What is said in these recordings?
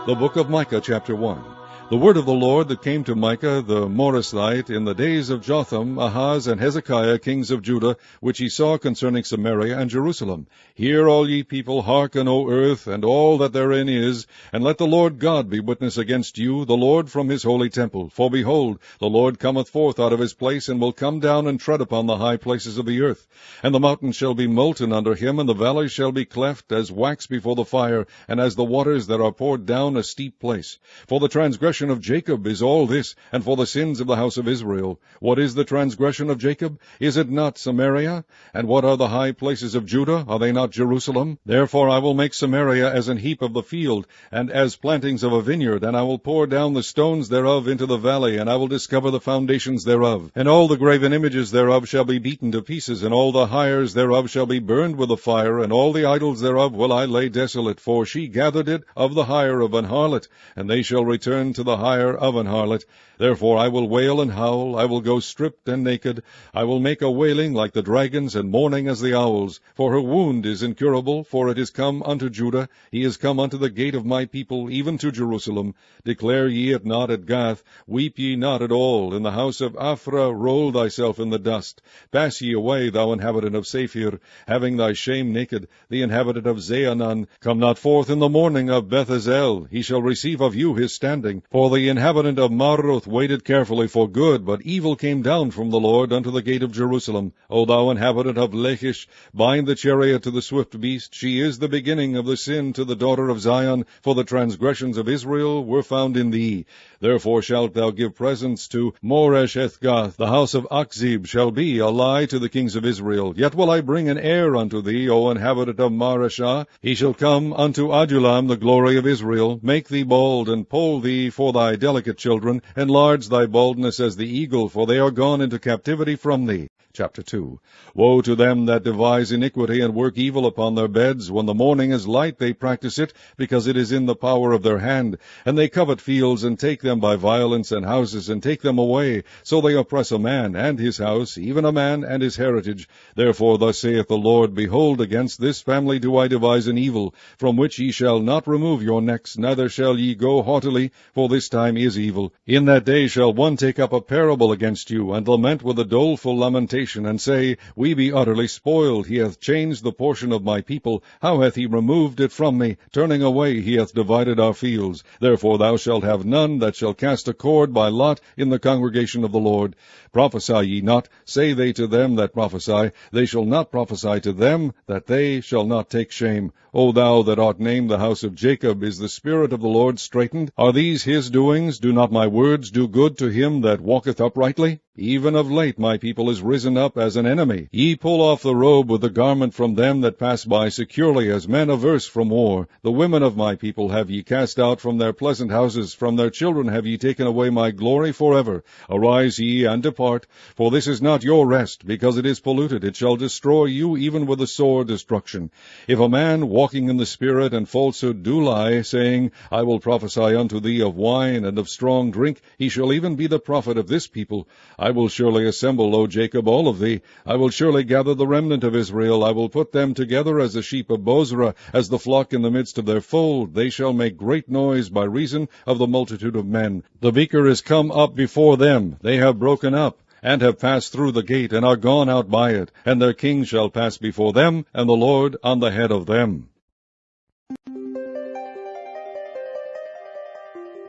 The book of Micah, chapter 1. The word of the Lord that came to Micah the Morasthite in the days of Jotham, Ahaz, and Hezekiah, kings of Judah, which he saw concerning Samaria and Jerusalem. Hear, all ye people, hearken, O earth, and all that therein is, and let the Lord God be witness against you, the Lord from his holy temple. For behold, the Lord cometh forth out of his place, and will come down and tread upon the high places of the earth. And the mountains shall be molten under him, and the valleys shall be cleft as wax before the fire, and as the waters that are poured down a steep place. For the transgression of Jacob is all this, and for the sins of the house of Israel. What is the transgression of Jacob? Is it not Samaria? And what are the high places of Judah? Are they not Jerusalem? Therefore I will make Samaria as an heap of the field, and as plantings of a vineyard, and I will pour down the stones thereof into the valley, and I will discover the foundations thereof. And all the graven images thereof shall be beaten to pieces, and all the hires thereof shall be burned with the fire, and all the idols thereof will I lay desolate, for she gathered it of the hire of an harlot, and they shall return to the hire of an harlot. Therefore I will wail and howl, I will go stripped and naked, I will make a wailing like the dragons, and mourning as the owls. For her wound is incurable, for it is come unto Judah, he is come unto the gate of my people, even to Jerusalem. Declare ye it not at Gath, weep ye not at all. In the house of Aphrah roll thyself in the dust. Pass ye away, thou inhabitant of Saphir, having thy shame naked, the inhabitant of Zaanan. Come not forth in the morning of Beth-ezel, he shall receive of you his standing. For the inhabitant of Maroth waited carefully for good, but evil came down from the Lord unto the gate of Jerusalem. O thou inhabitant of Lachish, bind the chariot to the swift beast. She is the beginning of the sin to the daughter of Zion, for the transgressions of Israel were found in thee. Therefore shalt thou give presents to Moresheth-gath. The house of Achzib shall be a lie to the kings of Israel. Yet will I bring an heir unto thee, O inhabitant of Mareshah. He shall come unto Adullam, the glory of Israel. Make thee bald, and poll thee for thy delicate children. Enlarge thy baldness as the eagle, for they are gone into captivity from thee. Chapter 2. Woe to them that devise iniquity and work evil upon their beds. When the morning is light they practice it, because it is in the power of their hand. And they covet fields, and take them by violence, and houses, and take them away. So they oppress a man and his house, even a man and his heritage. Therefore thus saith the Lord, Behold, against this family do I devise an evil, from which ye shall not remove your necks, neither shall ye go haughtily, for this time is evil. In that day shall one take up a parable against you, and lament with a doleful lamentation, and say, We be utterly spoiled. He hath changed the portion of my people. How hath he removed it from me? Turning away he hath divided our fields. Therefore thou shalt have none that shall cast a cord by lot in the congregation of the Lord. Prophesy ye not, say they to them that prophesy. They shall not prophesy to them, that they shall not take shame. O thou that art named the house of Jacob, is the Spirit of the Lord straitened? Are these his doings? Do not my words do good to him that walketh uprightly? Even of late my people is risen up as an enemy. Ye pull off the robe with the garment from them that pass by securely, as men averse from war. The women of my people have ye cast out from their pleasant houses. From their children have ye taken away my glory forever. Arise ye, and depart, for this is not your rest, because it is polluted. It shall destroy you even with the sore destruction. If a man walking in the Spirit and falsehood do lie, saying, I will prophesy unto thee of wine and of strong drink, he shall even be the prophet of this people. I will surely assemble, O Jacob, all of thee. I will surely gather the remnant of Israel. I will put them together as the sheep of Bozrah, as the flock in the midst of their fold. They shall make great noise by reason of the multitude of men. The beaker is come up before them. They have broken up, and have passed through the gate, and are gone out by it. And their king shall pass before them, and the Lord on the head of them.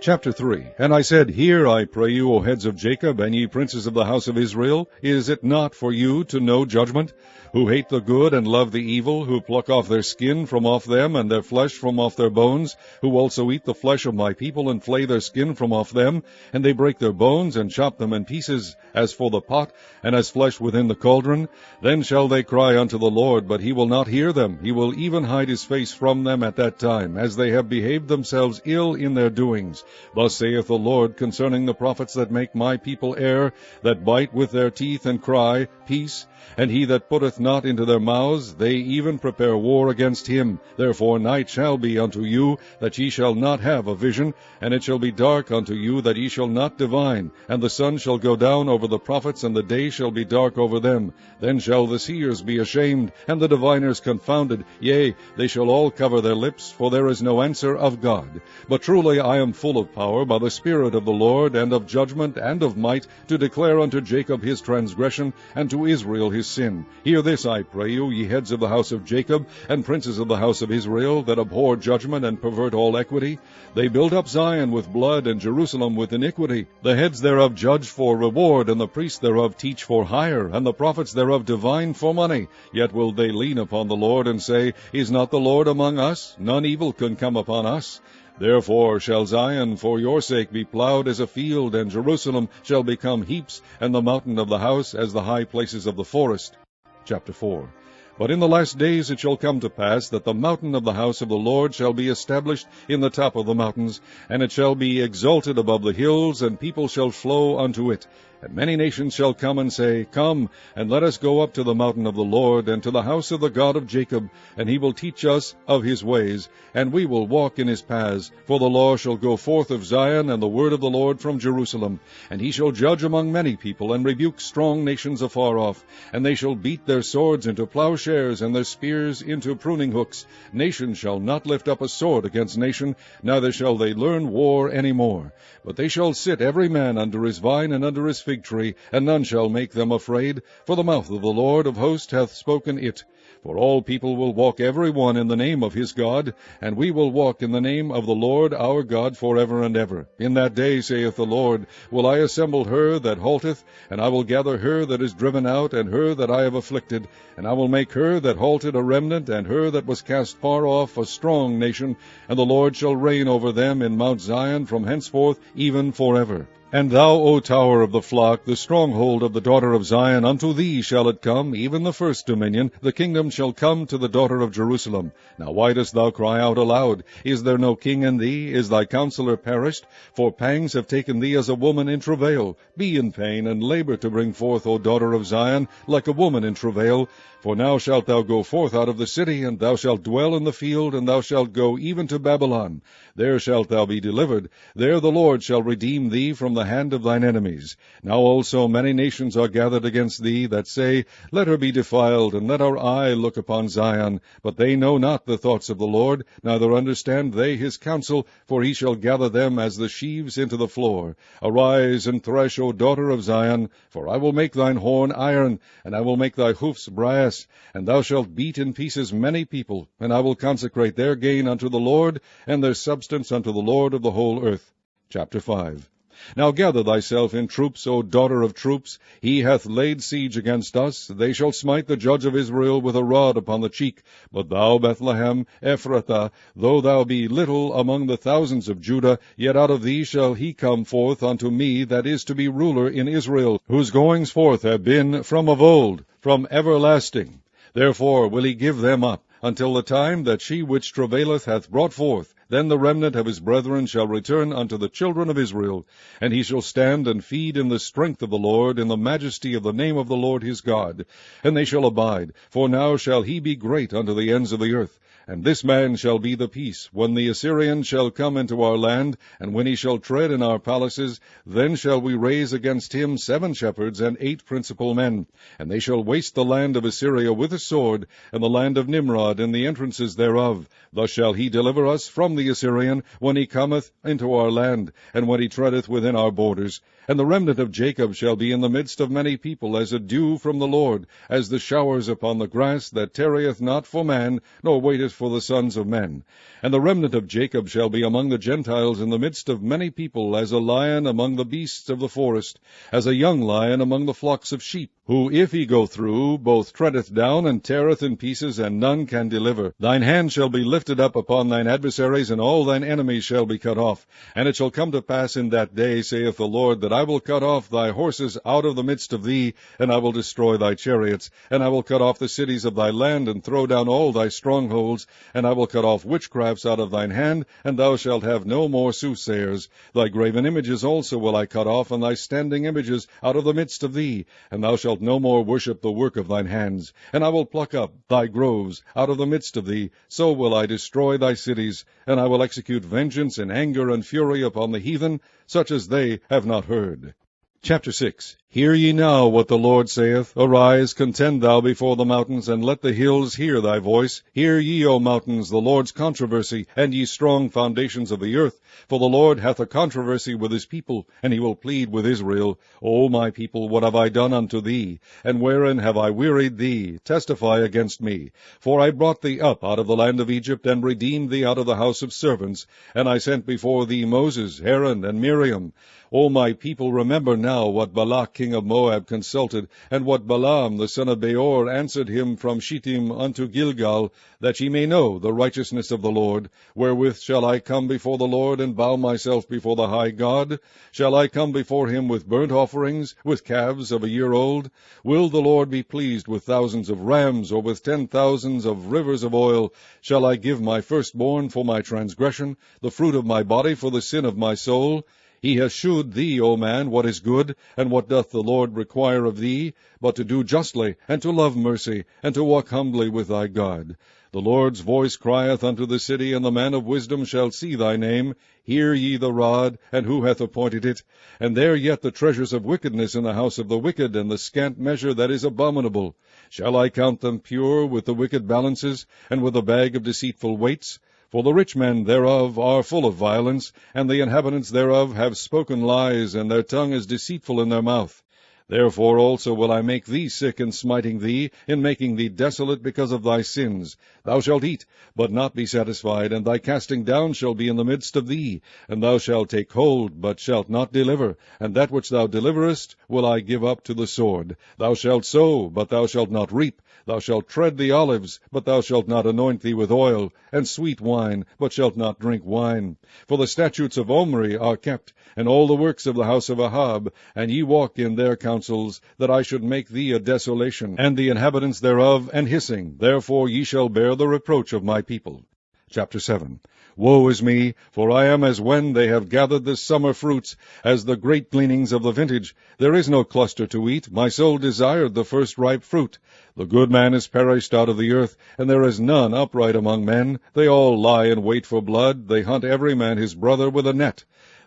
Chapter 3. And I said, Hear, I pray you, O heads of Jacob, and ye princes of the house of Israel. Is it not for you to know judgment? Who hate the good and love the evil, who pluck off their skin from off them, and their flesh from off their bones, who also eat the flesh of my people, and flay their skin from off them, and they break their bones, and chop them in pieces, as for the pot, and as flesh within the cauldron. Then shall they cry unto the Lord, but he will not hear them. He will even hide his face from them at that time, as they have behaved themselves ill in their doings. Thus saith the Lord concerning the prophets that make my people err, that bite with their teeth, and cry, Peace, and he that putteth not into their mouths, they even prepare war against him. Therefore night shall be unto you, that ye shall not have a vision, and it shall be dark unto you, that ye shall not divine. And the sun shall go down over the prophets, and the day shall be dark over them. Then shall the seers be ashamed, and the diviners confounded. Yea, they shall all cover their lips, for there is no answer of God. But truly I am full of power by the Spirit of the Lord, and of judgment, and of might, to declare unto Jacob his transgression, and to Israel his sin. Hear this, I pray you, ye heads of the house of Jacob, and princes of the house of Israel, that abhor judgment, and pervert all equity. They build up Zion with blood, and Jerusalem with iniquity. The heads thereof judge for reward, and the priests thereof teach for hire, and the prophets thereof divine for money. Yet will they lean upon the Lord, and say, Is not the Lord among us? None evil can come upon us. Therefore shall Zion for your sake be plowed as a field, and Jerusalem shall become heaps, and the mountain of the house as the high places of the forest. Chapter 4. But in the last days it shall come to pass that the mountain of the house of the Lord shall be established in the top of the mountains, and it shall be exalted above the hills, and people shall flow unto it. And many nations shall come and say, Come, and let us go up to the mountain of the Lord, and to the house of the God of Jacob, and he will teach us of his ways, and we will walk in his paths. For the law shall go forth of Zion, and the word of the Lord from Jerusalem. And he shall judge among many people, and rebuke strong nations afar off. And they shall beat their swords into plowshares, and their spears into pruning hooks. Nation shall not lift up a sword against nation, neither shall they learn war any more. But they shall sit every man under his vine and under his fig tree, and none shall make them afraid, for the mouth of the Lord of hosts hath spoken it. For all people will walk every one in the name of his God, and we will walk in the name of the Lord our God forever and ever. In that day, saith the Lord, will I assemble her that halteth, and I will gather her that is driven out, and her that I have afflicted, and I will make her that halted a remnant, and her that was cast far off a strong nation, and the Lord shall reign over them in Mount Zion from henceforth even forever. And thou, O tower of the flock, the stronghold of the daughter of Zion, unto thee shall it come, even the first dominion. The kingdom shall come to the daughter of Jerusalem. Now why dost thou cry out aloud? Is there no king in thee? Is thy counselor perished? For pangs have taken thee as a woman in travail. Be in pain, and labor to bring forth, O daughter of Zion, like a woman in travail. For now shalt thou go forth out of the city, and thou shalt dwell in the field, and thou shalt go even to Babylon. There shalt thou be delivered. There the Lord shall redeem thee from the hand of thine enemies. Now also many nations are gathered against thee, that say, Let her be defiled, and let our eye look upon Zion. But they know not the thoughts of the Lord, neither understand they his counsel, for he shall gather them as the sheaves into the floor. Arise and thresh, O daughter of Zion, for I will make thine horn iron, and I will make thy hoofs brass. And thou shalt beat in pieces many people, and I will consecrate their gain unto the Lord, and their substance unto the Lord of the whole earth. Chapter 5. Now gather thyself in troops, O daughter of troops. He hath laid siege against us. They shall smite the judge of Israel with a rod upon the cheek. But thou, Bethlehem, Ephrathah, though thou be little among the thousands of Judah, yet out of thee shall he come forth unto me that is to be ruler in Israel, whose goings forth have been from of old, from everlasting. Therefore will he give them up, until the time that she which travaileth hath brought forth. Then the remnant of his brethren shall return unto the children of Israel, and he shall stand and feed in the strength of the Lord, in the majesty of the name of the Lord his God. And they shall abide, for now shall he be great unto the ends of the earth. And this man shall be the peace, when the Assyrian shall come into our land, and when he shall tread in our palaces, then shall we raise against him 7 shepherds and 8 principal men. And they shall waste the land of Assyria with a sword, and the land of Nimrod and the entrances thereof. Thus shall he deliver us from the Assyrian, when he cometh into our land, and when he treadeth within our borders. And the remnant of Jacob shall be in the midst of many people, as a dew from the Lord, as the showers upon the grass, that tarrieth not for man, nor waiteth for the sons of men. And the remnant of Jacob shall be among the Gentiles in the midst of many people, as a lion among the beasts of the forest, as a young lion among the flocks of sheep, who, if he go through, both treadeth down and teareth in pieces, and none can deliver. Thine hand shall be lifted up upon thine adversaries, and all thine enemies shall be cut off. And it shall come to pass in that day, saith the Lord, that I will cut off thy horses out of the midst of thee, and I will destroy thy chariots, and I will cut off the cities of thy land, and throw down all thy strongholds, and I will cut off witchcrafts out of thine hand, and thou shalt have no more soothsayers. Thy graven images also will I cut off, and thy standing images out of the midst of thee, and thou shalt no more worship the work of thine hands. And I will pluck up thy groves out of the midst of thee, so will I destroy thy cities, and I will execute vengeance in anger and fury upon the heathen, such as they have not heard. Chapter 6. Hear ye now what the Lord saith. Arise, contend thou before the mountains, and let the hills hear thy voice. Hear ye, O mountains, the Lord's controversy, and ye strong foundations of the earth. For the Lord hath a controversy with his people, and he will plead with Israel. O my people, what have I done unto thee? And wherein have I wearied thee? Testify against me. For I brought thee up out of the land of Egypt, and redeemed thee out of the house of servants. And I sent before thee Moses, Aaron, and Miriam. O my people, remember now what Balak king of Moab consulted, and what Balaam the son of Beor answered him from Shittim unto Gilgal, that ye may know the righteousness of the Lord. Wherewith shall I come before the Lord, and bow myself before the high God? Shall I come before him with burnt offerings, with calves of a year old? Will the Lord be pleased with thousands of rams, or with 10,000s of rivers of oil? Shall I give my firstborn for my transgression, the fruit of my body for the sin of my soul? He hath shewed thee, O man, what is good, and what doth the Lord require of thee, but to do justly, and to love mercy, and to walk humbly with thy God. The Lord's voice crieth unto the city, and the man of wisdom shall see thy name. Hear ye the rod, and who hath appointed it? And there yet the treasures of wickedness in the house of the wicked, and the scant measure that is abominable. Shall I count them pure with the wicked balances, and with a bag of deceitful weights? For the rich men thereof are full of violence, and the inhabitants thereof have spoken lies, and their tongue is deceitful in their mouth. Therefore also will I make thee sick in smiting thee, in making thee desolate because of thy sins. Thou shalt eat, but not be satisfied, and thy casting down shall be in the midst of thee. And thou shalt take hold, but shalt not deliver, and that which thou deliverest will I give up to the sword. Thou shalt sow, but thou shalt not reap. Thou shalt tread the olives, but thou shalt not anoint thee with oil, and sweet wine, but shalt not drink wine. For the statutes of Omri are kept, and all the works of the house of Ahab, and ye walk in their counsels, that I should make thee a desolation, and the inhabitants thereof an hissing. Therefore ye shall bear the reproach of my people. Chapter 7. Woe is me, for I am as when they have gathered the summer fruits, as the great gleanings of the vintage. There is no cluster to eat. My soul desired the first ripe fruit. The good man is perished out of the earth, and there is none upright among men. They all lie in wait for blood. They hunt every man his brother with a net,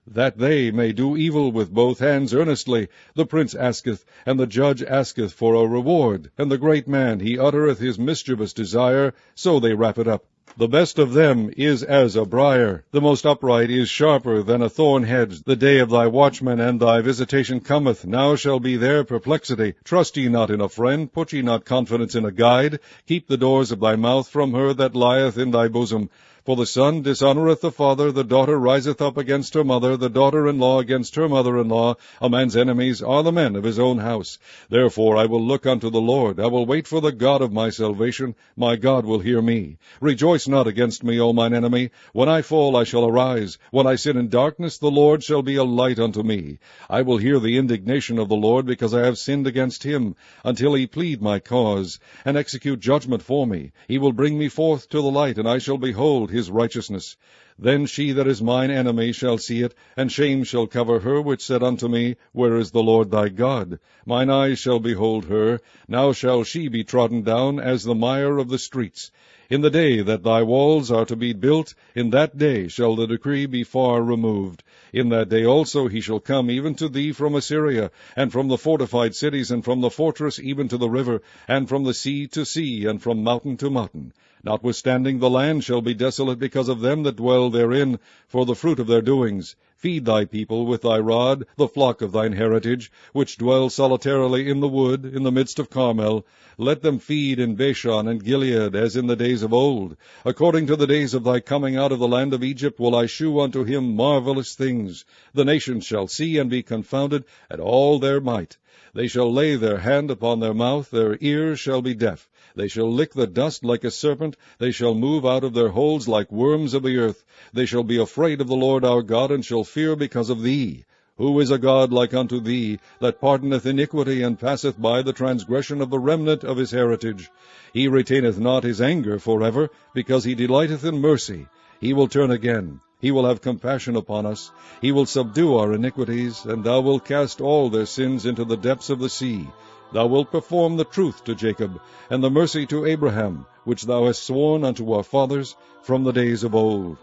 that they may do evil with both hands earnestly. The prince asketh, and the judge asketh for a reward, and the great man, he uttereth his mischievous desire, so they wrap it up. The best of them is as a briar. The most upright is sharper than a thorn hedge. The day of thy watchman and thy visitation cometh. Now shall be their perplexity. Trust ye not in a friend, put ye not confidence in a guide. Keep the doors of thy mouth from her that lieth in thy bosom. For the son dishonoureth the father, the daughter riseth up against her mother, the daughter-in-law against her mother-in-law. A man's enemies are the men of his own house. Therefore I will look unto the Lord. I will wait for the God of my salvation. My God will hear me. Rejoice not against me, O mine enemy. When I fall I shall arise. When I sit in darkness, the Lord shall be a light unto me. I will hear the indignation of the Lord, because I have sinned against him, until he plead my cause, and execute judgment for me. He will bring me forth to the light, and I shall behold his righteousness. Then she that is mine enemy shall see it, and shame shall cover her which said unto me, Where is the Lord thy God? Mine eyes shall behold her. Now shall she be trodden down as the mire of the streets. In the day that thy walls are to be built, in that day shall the decree be far removed. In that day also he shall come even to thee from Assyria, and from the fortified cities, and from the fortress even to the river, and from the sea to sea, and from mountain to mountain. Notwithstanding the land shall be desolate because of them that dwell therein, for the fruit of their doings. Feed thy people with thy rod, the flock of thine heritage, which dwell solitarily in the wood, in the midst of Carmel. Let them feed in Bashan and Gilead, as in the days of old. According to the days of thy coming out of the land of Egypt will I shew unto him marvelous things. The nations shall see and be confounded at all their might. They shall lay their hand upon their mouth, their ears shall be deaf. They shall lick the dust like a serpent. They shall move out of their holes like worms of the earth. They shall be afraid of the Lord our God, and shall fear because of thee. Who is a God like unto thee, that pardoneth iniquity, and passeth by the transgression of the remnant of his heritage? He retaineth not his anger forever, because he delighteth in mercy. He will turn again. He will have compassion upon us. He will subdue our iniquities, and thou wilt cast all their sins into the depths of the sea. Thou wilt perform the truth to Jacob, and the mercy to Abraham, which thou hast sworn unto our fathers from the days of old.